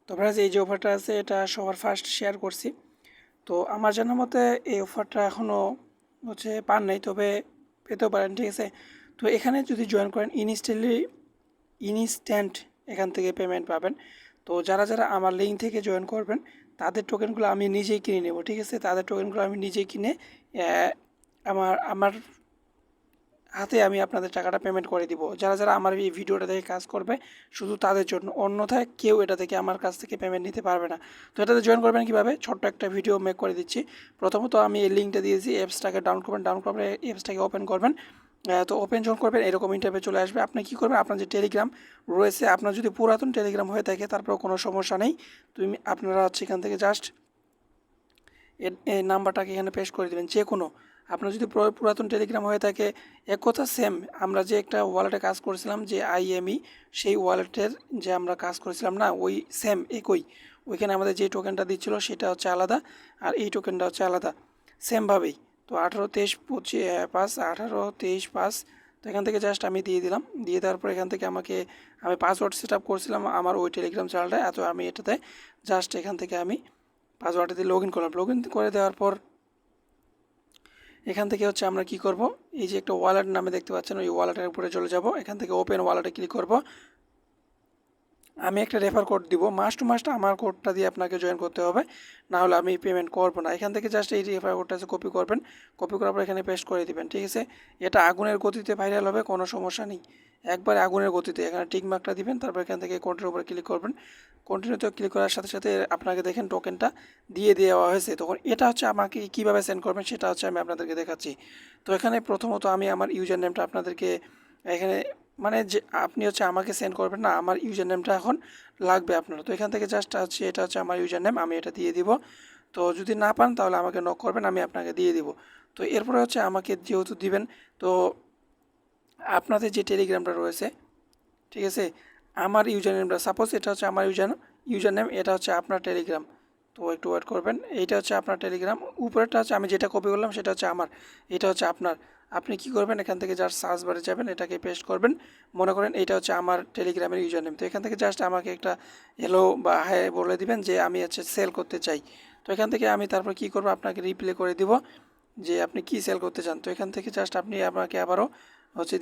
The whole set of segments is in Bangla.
তো ফ্রেন্ডস এই যে অফারটা আছে এটা সবার ফার্স্ট শেয়ার করছি। তো আমার জানা মতে এই অফারটা এখনও পান নাই, তবে পেতেও পারেন, ঠিক আছে। তো এখানে যদি জয়েন করেন ইনস্ট্যান্ট এখান থেকে পেমেন্ট পাবেন। তো যারা যারা আমার লিঙ্ক থেকে জয়েন করবেন তাদের টোকেনগুলো আমি নিজেই কিনে নেব, ঠিক আছে। তাদের টোকেনগুলো আমি নিজেই কিনে আমার আমার হাতে আমি আপনাদের টাকাটা পেমেন্ট করে দিব। যারা যারা আমার এই ভিডিওটা দেখে কাজ করবে শুধু তাদের জন্য, অন্যথায় কেউ এটা থেকে আমার কাছ থেকে পেমেন্ট নিতে পারবে না। তো এটাতে জয়েন করবেন কীভাবে, ছোট্ট একটা ভিডিও মেক করে দিচ্ছি। প্রথমত আমি এই লিঙ্কটা দিয়েছি, অ্যাপসটাকে ডাউন করবেন, ডাউন করে অ্যাপসটাকে ওপেন করবেন। তো ওপেন যখন করবেন এরকম ইন্টারভিউ চলে আসবে। আপনি কী করবেন, আপনার যে টেলিগ্রাম রয়েছে, আপনার যদি পুরাতন টেলিগ্রাম হয়ে থাকে তারপরেও কোনো সমস্যা নেই, আপনারা এখান থেকে জাস্ট এই নাম্বারটাকে এখানে পেস্ট করে দেবেন যে কোনো। আপনার যদি পুরাতন টেলিগ্রাম হয়ে থাকে, এক কথা সেম, আমরা যে একটা ওয়ালেটে কাজ করেছিলাম যে আইএমই, সেই ওয়ালেটের যে আমরা কাজ করেছিলাম না, ওই সেম একই, ওইখানে আমাদের যে টোকেনটা দিচ্ছিল সেটা হচ্ছে আলাদা, আর এই টোকেনটা হচ্ছে আলাদা, সেমভাবেই। তো 18-23-5 18-23-5, তো এখান থেকে জাস্ট আমি দিয়ে দিলাম। দিয়ে দেওয়ার পর এখান থেকে আমি পাসওয়ার্ড সেট আপ করছিলাম আমার ওই টেলিগ্রাম চ্যানেলটায়, তো আমি এটাতে জাস্ট এখান থেকে আমি পাসওয়ার্ডটা দিয়ে লগ ইন করলাম। লগ ইন করে দেওয়ার পর এখান থেকে আমরা কি করব, এই যে একটা ওয়ালেট নামে দেখতে পাচ্ছেন, ওই ওয়ালেটের উপরে চলে যাব। এখান থেকে ওপেন ওয়ালেটে ক্লিক করব। আমি একটা রেফার কোড দিব, মাস্ট টু মাস্ট আমার কোডটা দিয়ে আপনাকে জয়েন করতে হবে, না হলে আমি পেমেন্ট করবো না। এখান থেকে জাস্ট এই রেফার কোডটা কপি করবেন, কপি করার পর এখানে পেস্ট করে দিবেন, ঠিক আছে। এটা আগুনের গতিতে ভাইরাল হবে, কোনো সমস্যা নেই, একবার আগুনের গতিতে। এখানে টিক মার্কটা দিবেন, তারপর এখান থেকে কন্টিনিউর উপরে ক্লিক করবেন। কন্টিনিউতে ক্লিক করার সাথে সাথে আপনাকে দেখেন টোকেনটা দিয়ে দেওয়া হয়েছে। তখন এটা আমাকে কীভাবে সেন্ড করবেন সেটা আমি আপনাদেরকে দেখাচ্ছি। তো এখানে প্রথমত আমি আমার ইউজার নেমটা আপনাদেরকে এখানে, মানে যে আপনি আমাকে সেন্ড করবেন না, আমার ইউজার নেমটা এখন লাগবে আপনার। তো এখান থেকে জাস্ট এটা আমার ইউজার নেম, আমি এটা দিয়ে দিব। তো যদি না পান তাহলে আমাকে নক করবেন, আমি আপনাকে দিয়ে দিব। তো এরপরে আমাকে যেহেতু দিবেন, তো আপনাদের যে টেলিগ্রামটা রয়েছে, ঠিক আছে, আমার ইউজার নেমটা, সাপোজ এটা আমার ইউজার নেম, এটা আপনার টেলিগ্রাম। তো একটু ওয়েট করবেন, এইটা আপনার টেলিগ্রাম, উপরেরটা আমি যেটা কপি করলাম সেটা আমার, এটা আপনার। আপনি কি করবেন, এখান থেকে জাস্ট সার্চ বারে যাবেন, এটাকে পেস্ট করবেন। মনে করেন এটা আমার টেলিগ্রামের ইউজার নেম। তো এখান থেকে জাস্ট আমাকে একটা হ্যালো বা হাই বলে দিবেন যে আমি সেল করতে চাই। তো এখান থেকে আমি তারপর কি করব, আপনাকে রিপ্লে করে দিব যে আপনি কি সেল করতে চান। তো এখান থেকে জাস্ট আপনি আমাকে আবারও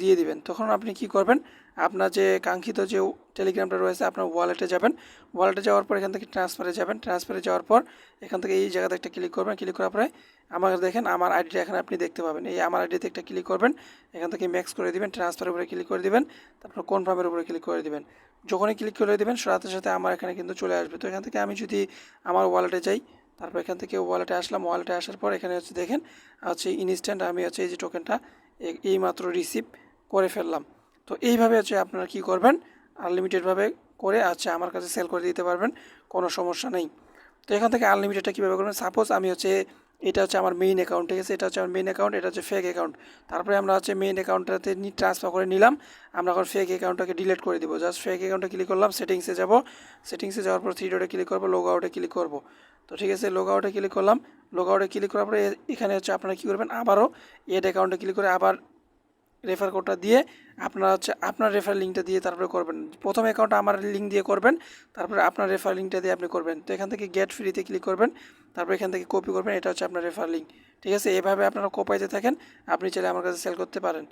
দিয়ে দিবেন। তখন আপনি কি করবেন, আপনার যে কাঙ্ক্ষিত যে টেলিগ্রামটা রয়েছে আপনার ওয়ালেটে যাবেন। ওয়ালেটে যাওয়ার পর এখান থেকে ট্রান্সফারে যাবেন। ট্রান্সফারে যাওয়ার পর এখান থেকে এই জায়গাতে একটা ক্লিক করবেন। ক্লিক করার পরে দেখেন আমার আইডিটা এখানে আপনি দেখতে পাবেন। এই আমার আইডিতে একটা ক্লিক করবেন, এখান থেকে ম্যাক্স করে দিবেন, ট্রান্সফারের উপরে ক্লিক করে দিবেন, তারপর কনফার্মের উপরে ক্লিক করে দিবেন। যখনই ক্লিক করে দিবেন সাথে সাথে আমার এখানে কিন্তু চলে আসবে। তো এখান থেকে আমি যদি আমার ওয়ালেটে যাই, তারপর এখান থেকে ওয়ালেটে আসলাম। ওয়ালেটে আসার পর এখানে দেখেন ইনস্ট্যান্ট আমি এই যে টোকেনটা এইমাত্র রিসিভ করে ফেললাম। তো এইভাবে আপনারা কি করবেন, আনলিমিটেডভাবে করে আমার কাছে সেল করে দিতে পারবেন, কোনো সমস্যা নেই। তো এখান থেকে আনলিমিটেডটা কীভাবে করবেন, সাপোজ আমি এটা আমার মেইন অ্যাকাউন্ট, ঠিক আছে, এটা আমার মেইন অ্যাকাউন্ট, এটা ফেক অ্যাকাউন্ট। তারপরে আমরা মেইন অ্যাকাউন্টটাতে ট্রান্সফার করে নিলাম। আমরা এখন ফেক অ্যাকাউন্টটাকে ডিলিট করে দিব। জাস্ট ফেক অ্যাকাউন্টে ক্লিক করলাম, সেটিংসে যাব। সেটিংসে যাওয়ার পর থ্রি ডটে ক্লিক করবো, লগ আউটে ক্লিক করবো। তো ঠিক আছে, লগ আউটে ক্লিক করলাম। লগ আউটে ক্লিক করার পরে এখানে আপনারা কী করবেন, আবারও এড অ্যাকাউন্টে ক্লিক করে আবার রেফার কোডটা দিয়ে আপনারা আপনার রেফার লিঙ্কটা দিয়ে তারপরে করবেন। প্রথম অ্যাকাউন্টটা আমার লিঙ্ক দিয়ে করবেন, তারপরে আপনার রেফার লিঙ্কটা দিয়ে আপনি করবেন। তো এখান থেকে গেট ফ্রিতে ক্লিক করবেন, তারপর এখান থেকে কপি করবেন, এটা আপনার রেফার লিঙ্ক, ঠিক আছে। এভাবে আপনারা কোপাইতে থাকেন, আপনি চাইলে আমার কাছে সেল করতে পারেন।